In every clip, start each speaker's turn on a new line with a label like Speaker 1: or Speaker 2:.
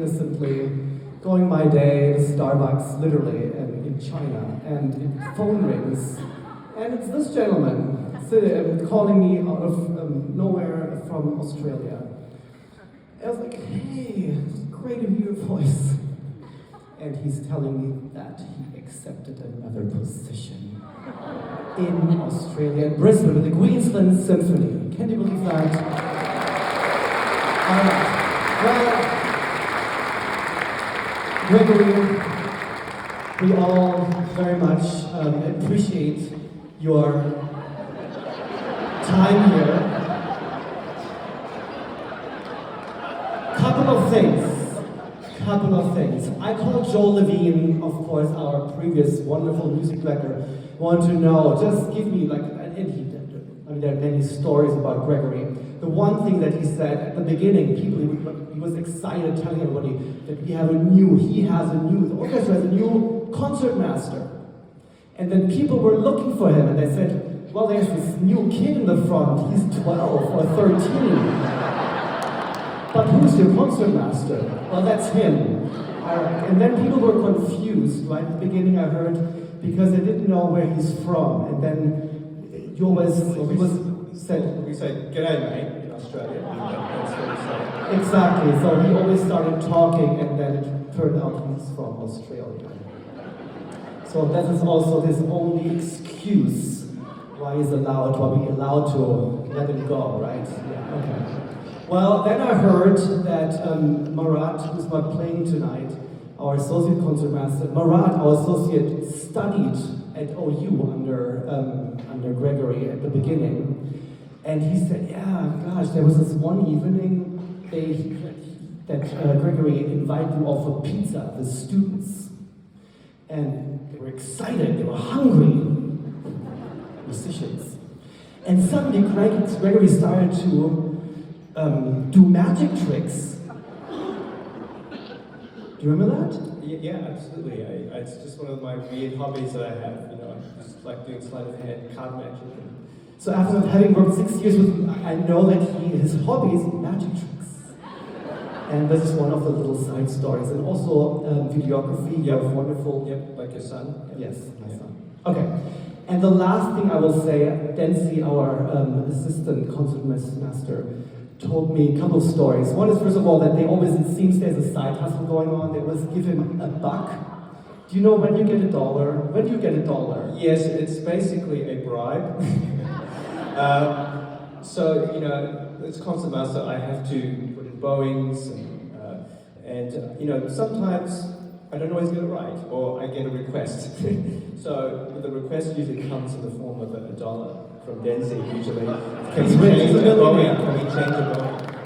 Speaker 1: innocently going my day at Starbucks, literally, in China, and the phone rings, and it's this gentleman calling me out of nowhere from Australia. I was like, hey, it's great to hear your voice. And he's telling me that he accepted another position in Australia, in Brisbane, with the Queensland Symphony. Can you believe that? Well, Gregory, we all very much appreciate your time here. Couple of things. I called Joe Levine, of course, our previous wonderful music director, wanted to know, just give me there are many stories about Gregory. The one thing that he said at the beginning, he was excited telling everybody that he has a new, the orchestra has a new concertmaster. And then people were looking for him and they said, well, there's this new kid in the front, he's 12 or 13. But who's your concertmaster? Well, that's him. And then people were confused, right? At the beginning I heard, because they didn't know where he's from. And then you always,
Speaker 2: we say, g'day mate, in Australia. That's what we say.
Speaker 1: Exactly, so he always started talking and then it turned out he's from Australia. So that is also his only excuse why we're allowed to let him go, right? Yeah, okay. Well, then I heard that Marat, who's not playing tonight, our associate concertmaster, Marat, our associate, studied at OU under Gregory at the beginning. And he said, yeah, gosh, there was this one evening that Gregory invited them all for pizza, the students. And they were excited, they were hungry, musicians. And suddenly Gregory started to do magic tricks. Do you remember that?
Speaker 2: Yeah, absolutely. It's just one of my weird hobbies that I have. I just like doing sleight of hand, card magic.
Speaker 1: So after having worked 6 years with him, I know that his hobby is magic tricks. And this is one of the little side stories. And also videography, you have wonderful...
Speaker 2: Yep, like your son.
Speaker 1: Yes, my son. Okay. And the last thing I will say, Denzi, our assistant concertmaster, told me a couple of stories. One is, first of all, that it seems there's a side hustle going on. They always give him $1. Do you know when you get $1? When do you get $1?
Speaker 2: Yes, it's basically a bribe. So, as concertmaster, I have to put in bowings, and sometimes I don't always get it right, or I get a request. So the request usually comes in the form of $1 from Denzi, usually. Can we change the bowing? Can we change the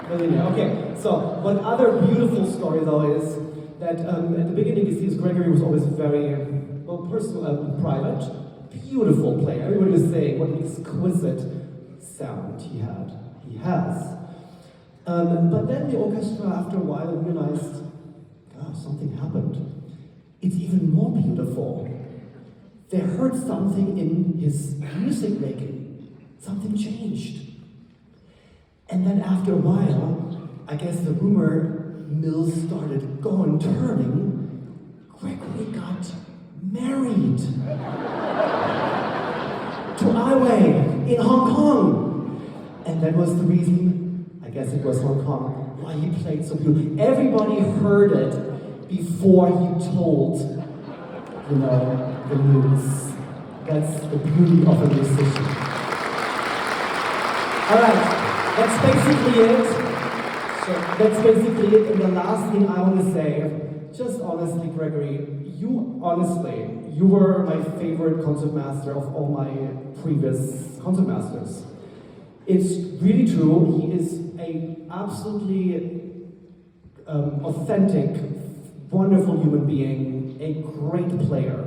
Speaker 2: bowing?
Speaker 1: Okay, so one other beautiful story though is that at the beginning you see Gregory was always very personal and private, beautiful player. Everybody was saying what an exquisite sound he has. But then the orchestra after a while realized, gosh, something happened. It's even more beautiful. They heard something in his music making. Something changed. And then after a while, I guess the rumor mill started turning. Gregory got married to Ai Wei in Hong Kong. And that was the reason, I guess it was Hong Kong, why he played so beautifully. Everybody heard it before he told, the news. That's the beauty of a musician. Alright, that's basically it. And the last thing I want to say, just honestly, Gregory, you were my favorite concertmaster of all my previous concertmasters. It's really true, he is an absolutely authentic, wonderful human being, a great player.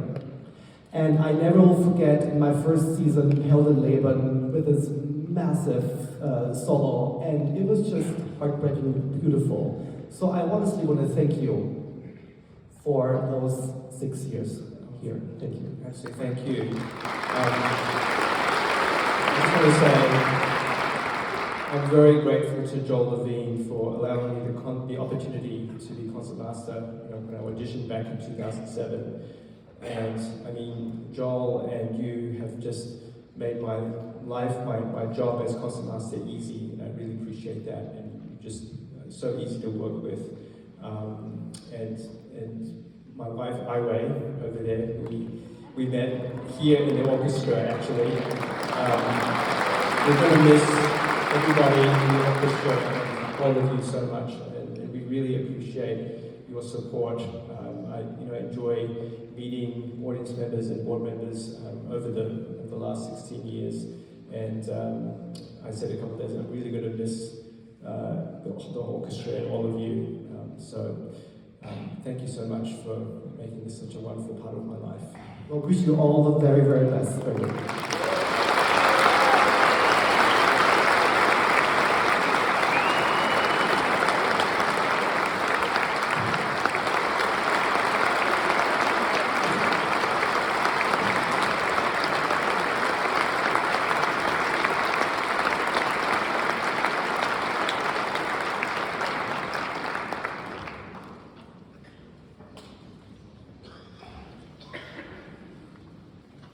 Speaker 1: And I never will forget in my first season, held in Levine, with this massive solo, and it was just heartbreaking beautiful. So I honestly want to thank you for those 6 years here. Thank you.
Speaker 2: Actually, thank you. I just want to say, I'm very grateful to Joel Levine for allowing me the opportunity to be concertmaster, when I auditioned back in 2007. And I mean, Joel and you have just made my life, my job as concertmaster easy, and I really appreciate that. And just so easy to work with. And my wife Ai over there, we met here in the orchestra actually. We're going to miss everybody in the orchestra and all of you so much, and we really appreciate your support. I enjoy meeting audience members and board members over the last 16 years, and I said a couple of days, I'm really going to miss the orchestra and all of you. Thank you so much for making this such a wonderful part of my life.
Speaker 1: Well, wish you all the very, very best.